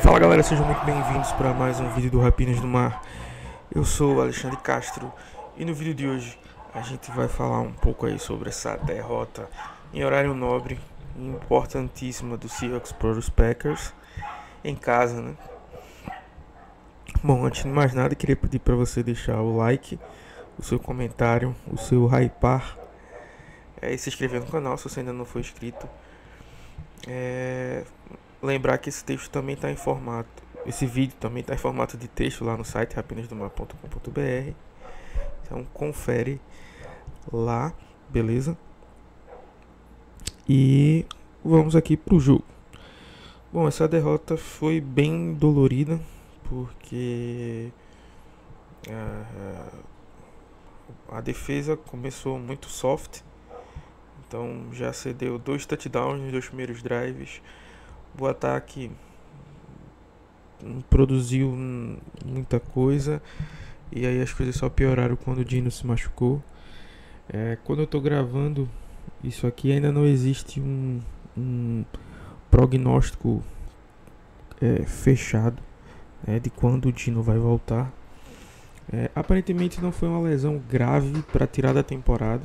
Fala galera, sejam muito bem-vindos para mais um vídeo do Rapinas do Mar. Eu sou o Alexandre Castro e no vídeo de hoje a gente vai falar um pouco aí sobre essa derrota em horário nobre, importantíssima do Seahawks para os Packers em casa, né? Bom, antes de mais nada, queria pedir para você deixar o like, o seu comentário, o seu hypar e se inscrever no canal se você ainda não for inscrito. Lembrar que esse texto também está em formato, esse vídeo também está em formato de texto lá no site rapinasdomar.com.br. Então confere lá, beleza? E vamos aqui pro jogo. Bom, essa derrota foi bem dolorida porque a defesa começou muito soft. Então já cedeu 2 touchdowns nos 2 primeiros drives. O ataque não produziu muita coisa. E aí as coisas só pioraram quando o Dino se machucou. Quando eu tô gravando isso aqui, ainda não existe um prognóstico fechado de quando o Dino vai voltar. Aparentemente não foi uma lesão grave para tirar da temporada,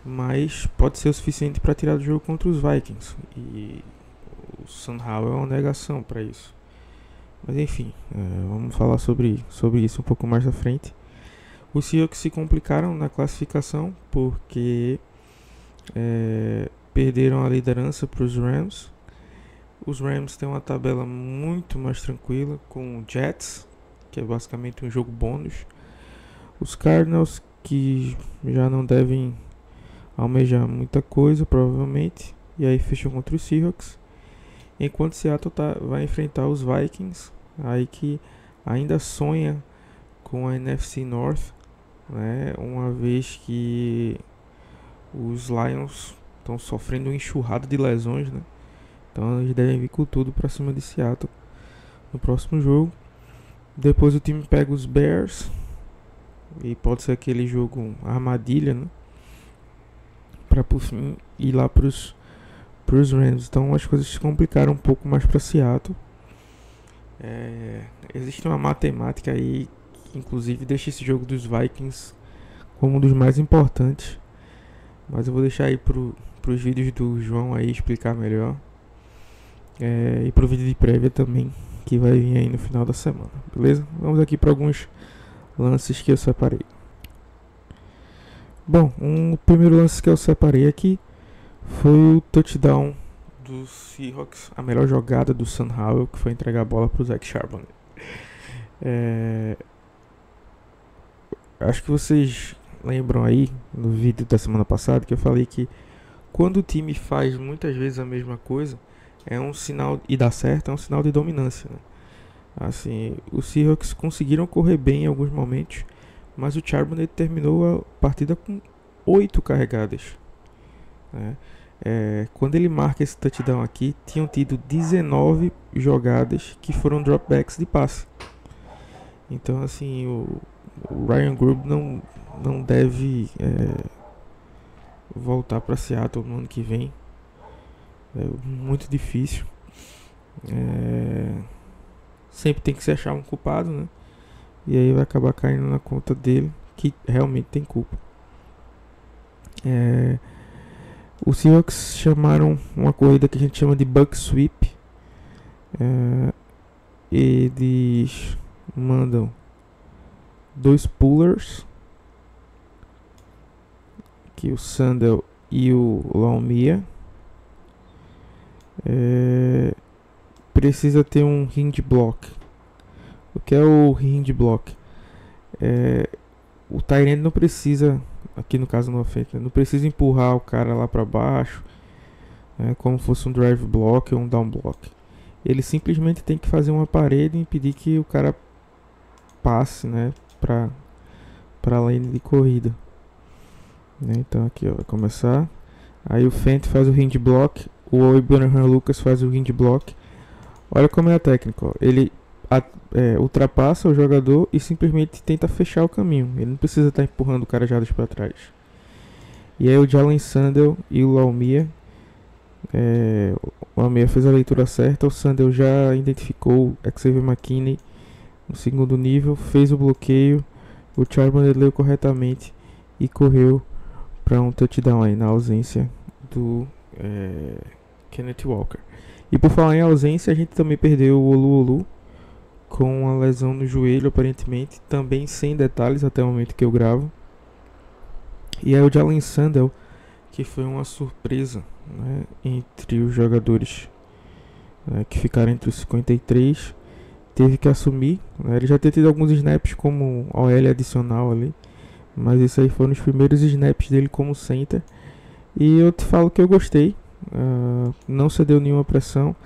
mas pode ser o suficiente para tirar do jogo contra os Vikings. E o Sam Howell é uma negação para isso. Mas enfim, vamos falar sobre isso um pouco mais à frente. Os Seahawks se complicaram na classificação porque perderam a liderança para os Rams. Os Rams têm uma tabela muito mais tranquila com o Jets, que é basicamente um jogo bônus. Os Cardinals, que já não devem almejar muita coisa, provavelmente. E aí fecham contra os Seahawks. Enquanto Seattle vai enfrentar os Vikings, aí que ainda sonha com a NFC North, né? Uma vez que os Lions estão sofrendo uma enxurrada de lesões, né? Então eles devem vir com tudo para cima de Seattle no próximo jogo. Depois o time pega os Bears e pode ser aquele jogo armadilha, né? Para por fim ir lá para os Rams. Então as coisas se complicaram um pouco mais para Seattle. Existe uma matemática aí que inclusive deixa esse jogo dos Vikings como um dos mais importantes, mas eu vou deixar aí para os vídeos do João aí explicar melhor, e para o vídeo de prévia também, que vai vir aí no final da semana, beleza? Vamos aqui para alguns lances que eu separei. Bom, o primeiro lance que eu separei aqui foi o touchdown do Seahawks, a melhor jogada do Sam Howell, que foi entregar a bola para o Zach Charbonnet. Acho que vocês lembram aí no vídeo da semana passada que eu falei que quando o time faz muitas vezes a mesma coisa, é um sinal, e dá certo, é um sinal de dominância, né? Assim, os Seahawks conseguiram correr bem em alguns momentos, mas o Charbonnet terminou a partida com 8 carregadas, né? Quando ele marca esse touchdown aqui, tinham tido 19 jogadas que foram dropbacks de passe. Então assim, o Ryan Grubb não deve voltar para Seattle no ano que vem. É muito difícil. Sempre tem que se achar um culpado, né? E aí vai acabar caindo na conta dele, que realmente tem culpa. Os Seahawks chamaram uma corrida que a gente chama de bug sweep. Eles mandam 2 pullers, que o Sandel e o Laumia. Precisa ter um hinge block. O que é o hinge block? O tight end não precisa, aqui no caso no offense, não precisa empurrar o cara lá para baixo, como fosse um drive block ou um down block. Ele simplesmente tem que fazer uma parede e impedir que o cara passe, né, para a lane de corrida, né? Então aqui vai começar. Aí o Fent faz o hinge block, o Abraham Lucas faz o hinge block. Olha como é a técnica, ó. Ele ultrapassa o jogador e simplesmente tenta fechar o caminho. Ele não precisa estar empurrando o cara já para trás. E aí o Jalen Sandel e o Laumia O Almeida fez a leitura certa, o Sandel já identificou Xavier McKinney no segundo nível, fez o bloqueio, o Charbonnet leu corretamente e correu para um touchdown aí na ausência do Kenneth Walker. E por falar em ausência, a gente também perdeu o Oluolu com uma lesão no joelho, aparentemente, também sem detalhes até o momento que eu gravo. E aí o Jalen Sandel, que foi uma surpresa, né, entre os jogadores, né, que ficaram entre os 53, teve que assumir, né, ele já tinha tido alguns snaps como OL adicional ali, mas isso aí foram os primeiros snaps dele como center, e eu te falo que eu gostei, não cedeu nenhuma pressão,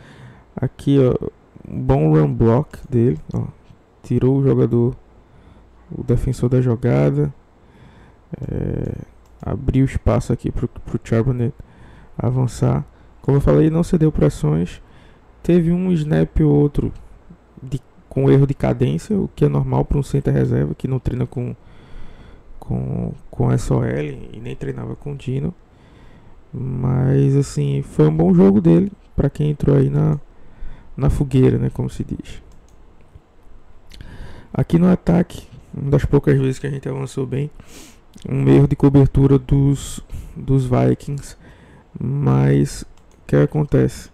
aqui ó, um bom run block dele, ó, tirou o jogador, o defensor da jogada, abriu espaço aqui pro Charbonnet avançar. Como eu falei, não cedeu pressões. Teve um snap ou outro com erro de cadência, o que é normal para um center reserva que não treina com SOL e nem treinava com Dino. Mas assim, foi um bom jogo dele para quem entrou aí na fogueira, né, como se diz. Aqui no ataque, uma das poucas vezes que a gente avançou bem, um erro de cobertura dos Vikings, mas o que acontece?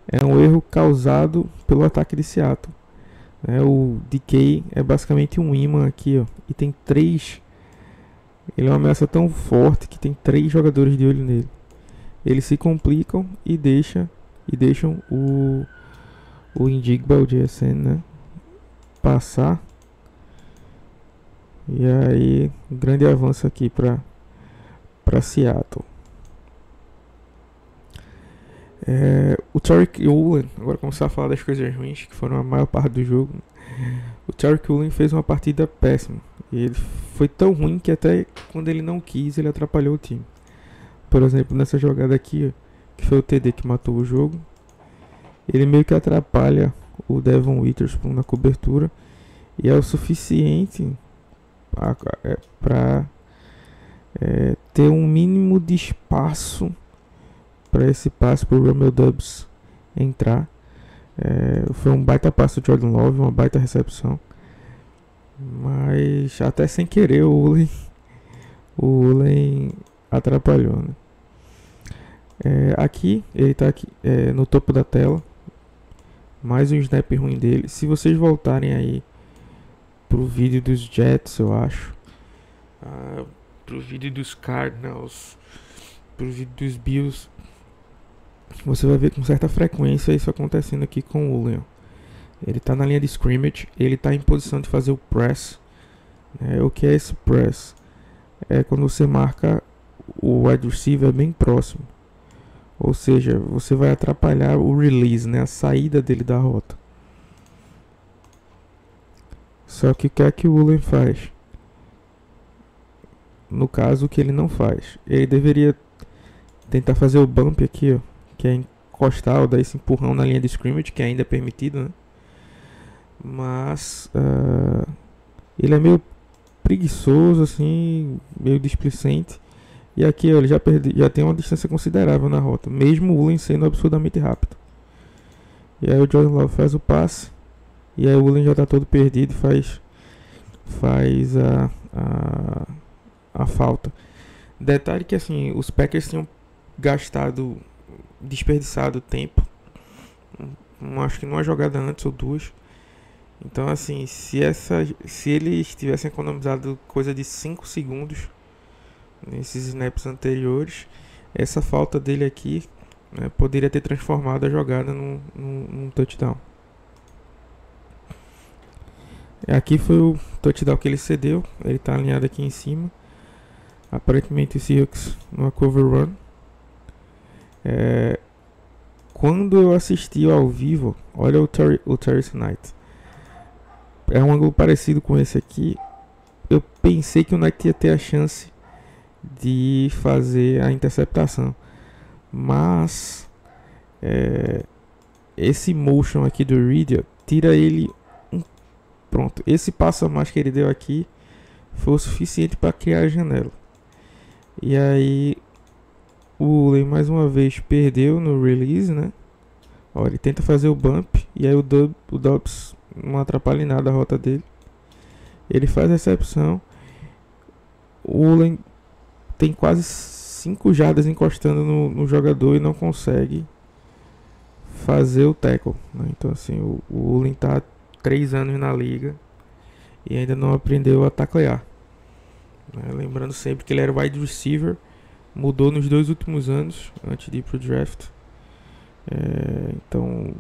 É um erro causado pelo ataque de Seattle. O DK é basicamente um imã aqui, ó, e tem 3. Ele é uma ameaça tão forte que tem 3 jogadores de olho nele. Eles se complicam e deixam o Indigba, o JSN, né, passar. E aí, um grande avanço aqui para Seattle. O Tariq Woolen, agora começar a falar das coisas ruins, que foram a maior parte do jogo. O Tariq Woolen fez uma partida péssima. E ele foi tão ruim que até quando ele não quis, ele atrapalhou o time. Por exemplo, nessa jogada aqui, que foi o TD que matou o jogo, ele meio que atrapalha o Devon Witherspoon na cobertura. E é o suficiente para ter um mínimo de espaço para esse passe para o Romeo Doubs entrar. Foi um baita passe do Jordan Love, uma baita recepção, mas até sem querer o Ulen atrapalhou, né? Aqui ele está aqui, no topo da tela, mais um snap ruim dele. Se vocês voltarem aí pro vídeo dos Jets, eu acho, pro vídeo dos Cardinals, pro vídeo dos Bills, você vai ver com certa frequência isso acontecendo aqui com o Ulen. Ele tá na linha de scrimmage, ele tá em posição de fazer o press. O que é esse press? É quando você marca o wide receiver bem próximo. Ou seja, você vai atrapalhar o release, né, a saída dele da rota. Só que o que é que o Ulen faz? No caso, o que ele não faz? Ele deveria tentar fazer o bump aqui, ó, que é encostar ou dar esse empurrão na linha de scrimmage, que ainda é permitido, né? Mas ele é meio preguiçoso, assim, meio displicente. E aqui, ó, ele já tem uma distância considerável na rota, mesmo o Ulen sendo absurdamente rápido. E aí o Jordan Love faz o passe, e aí o Ulen já está todo perdido e faz a falta. Detalhe que assim, os Packers tinham desperdiçado tempo, acho que numa jogada antes ou duas. Então assim, se eles tivessem economizado coisa de 5 segundos nesses snaps anteriores, essa falta dele aqui, né, poderia ter transformado a jogada num touchdown. Aqui foi o touchdown que ele cedeu. Ele está alinhado aqui em cima. Aparentemente o Seahawks numa cover run. Quando eu assisti ao vivo, olha o Terrace Knight. É um ângulo parecido com esse aqui. Eu pensei que o Knight ia ter a chance de fazer a interceptação, mas esse motion aqui do Reed tira ele pronto. Esse passo a mais que ele deu aqui foi o suficiente para criar a janela. E aí O Ulen mais uma vez perdeu no release, né? Ó, ele tenta fazer o bump e aí o Dobbs não atrapalha em nada a rota dele. Ele faz a recepção. O Ulen tem quase 5 jardas encostando no jogador e não consegue fazer o tackle, né? Então assim, o Ulen tá 3 anos na liga e ainda não aprendeu a taclear, né? Lembrando sempre que ele era wide receiver, mudou nos 2 últimos anos antes de ir pro draft. Então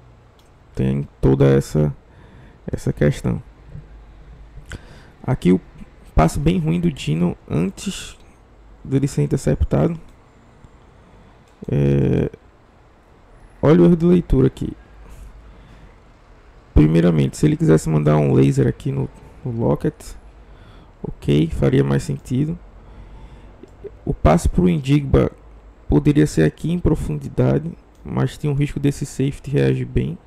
tem toda essa questão. Aqui o passe bem ruim do Dino antes dele ser interceptado. Olha o erro de leitura aqui. Primeiramente, se ele quisesse mandar um laser aqui no Lockett, ok, faria mais sentido. O passe para o Indigba poderia ser aqui em profundidade, mas tinha um risco desse safety reagir bem.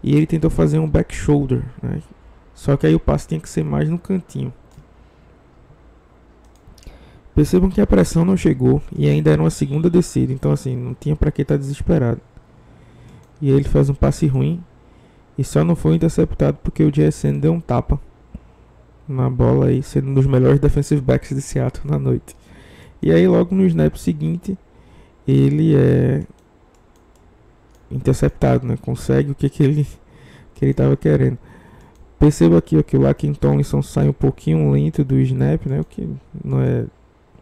E ele tentou fazer um back shoulder, né? Só que aí o passe tinha que ser mais no cantinho. Percebam que a pressão não chegou e ainda era uma segunda descida, então assim, não tinha para que estar desesperado. E aí ele faz um passe ruim e só não foi interceptado porque o JSN deu um tapa na bola aí, sendo um dos melhores defensive backs de Seattle na noite. E aí logo no snap seguinte ele é interceptado, né? Consegue o que ele estava querendo. Perceba aqui ó, que o Laken Tomlinson sai um pouquinho lento do snap, né? O que não é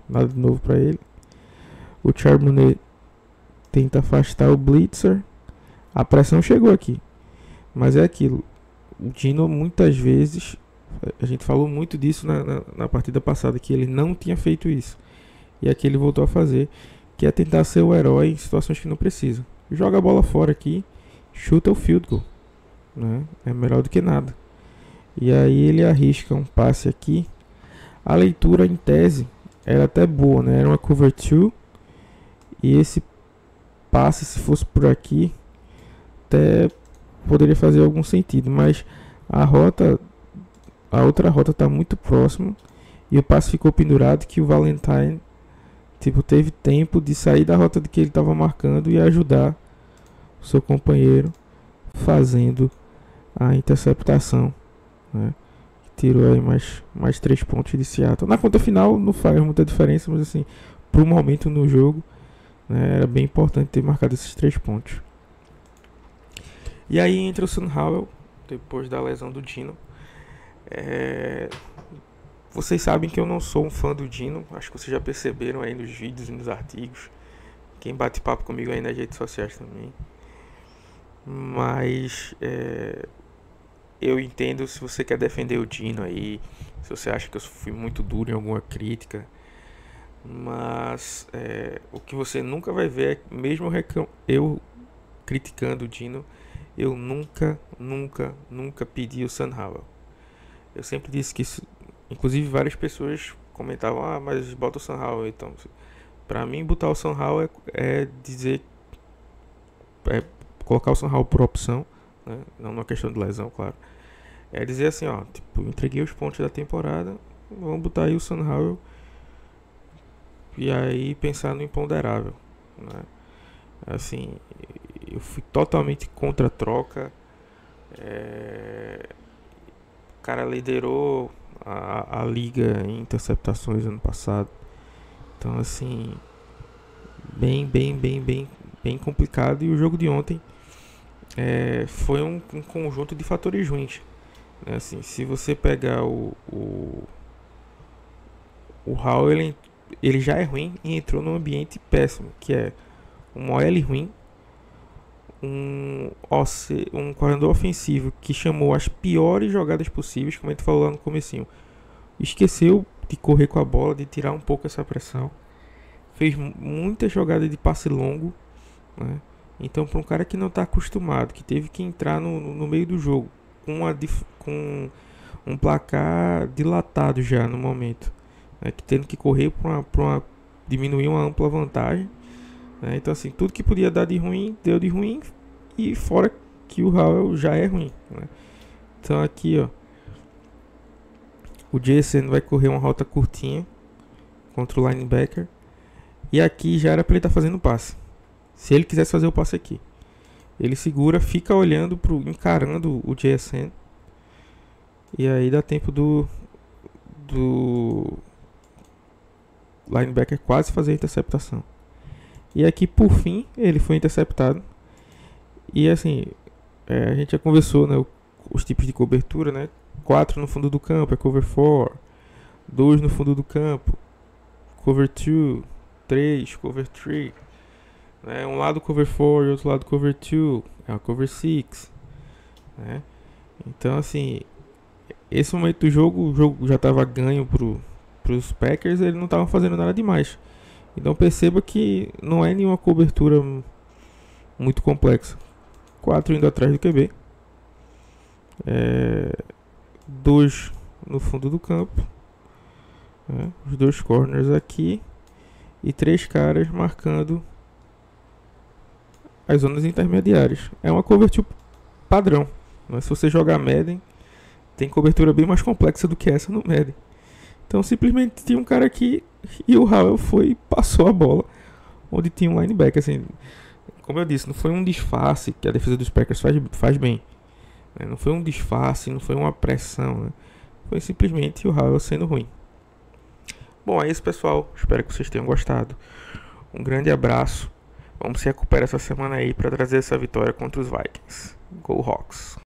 nada de novo para ele. O Charbonnet tenta afastar o blitzer. A pressão chegou aqui, mas é aquilo. O Dino muitas vezes, a gente falou muito disso na partida passada, que ele não tinha feito isso. E aqui ele voltou a fazer, que é tentar ser o herói em situações que não precisa. Joga a bola fora aqui, chuta o field goal, né? É melhor do que nada. E aí ele arrisca um passe aqui. A leitura em tese era até boa, né? Era uma cover 2. E esse passe, se fosse por aqui, até poderia fazer algum sentido. Mas a outra rota está muito próxima. E o passe ficou pendurado que o Valentine teve tempo de sair da rota de que ele estava marcando e ajudar o seu companheiro fazendo a interceptação, né? Tirou aí mais 3 pontos de Seattle. Na conta final não faz muita diferença, mas assim, para o momento no jogo, né, era bem importante ter marcado esses 3 pontos. E aí entra o Sam Howell, depois da lesão do Dino. Vocês sabem que eu não sou um fã do Dino, acho que vocês já perceberam aí nos vídeos e nos artigos. Quem bate papo comigo aí nas redes sociais também. Mas eu entendo se você quer defender o Dino aí, se você acha que eu fui muito duro em alguma crítica. Mas o que você nunca vai ver é, mesmo eu criticando o Dino, eu nunca pedi o Sam Howell. Eu sempre disse que isso, inclusive várias pessoas comentavam, mas bota o Sam Howell então. Pra mim botar o Sam Howell é dizer, colocar o Sam Howell por opção, né? Não numa questão de lesão, claro. É dizer assim, ó, tipo, entreguei os pontos da temporada, vamos botar aí o Sam Howell e aí pensar no imponderável, né? Assim, eu fui totalmente contra a troca. O cara liderou a liga em interceptações ano passado. Então assim, bem complicado. E o jogo de ontem foi um conjunto de fatores ruins, né? Assim, se você pegar o Howell, ele já é ruim e entrou num ambiente péssimo, que é um OL ruim, um coordenador ofensivo que chamou as piores jogadas possíveis, como a gente falou lá no comecinho. Esqueceu de correr com a bola, de tirar um pouco essa pressão. Fez muita jogada de passe longo, né? Então, para um cara que não está acostumado, que teve que entrar no meio do jogo com um placar dilatado já no momento, né? Que tendo que correr para diminuir uma ampla vantagem, né? Então, assim, tudo que podia dar de ruim, deu de ruim. E fora que o Howell já é ruim, né? Então, aqui, ó, o JSN vai correr uma rota curtinha contra o linebacker. E aqui já era para ele estar fazendo o passe. Se ele quisesse fazer o passe aqui, ele segura, fica olhando encarando o JSN. E aí dá tempo do linebacker quase fazer a interceptação. E aqui por fim ele foi interceptado. E assim, a gente já conversou, né, os tipos de cobertura, né? 4 no fundo do campo é cover 4, 2 no fundo do campo, cover 2, 3, cover 3, né? Um lado cover 4 e outro lado cover 2, é a cover 6, né? Então assim, esse momento do jogo, o jogo já estava ganho pros Packers, eles não estavam fazendo nada demais. Então perceba que não é nenhuma cobertura muito complexa. 4 indo atrás do QB, 2 no fundo do campo, né? Os 2 corners aqui e 3 caras marcando as zonas intermediárias. É uma cobertura padrão, mas se você jogar Madden, tem cobertura bem mais complexa do que essa no Madden. Então simplesmente tinha um cara aqui e o Howell foi e passou a bola onde tinha um linebacker. Assim, como eu disse, não foi um disfarce que a defesa dos Packers faz bem, né? Não foi um disfarce, não foi uma pressão, né? Foi simplesmente o Howell sendo ruim. Bom, é isso, pessoal. Espero que vocês tenham gostado. Um grande abraço. Vamos se recuperar essa semana aí para trazer essa vitória contra os Vikings. Go Hawks!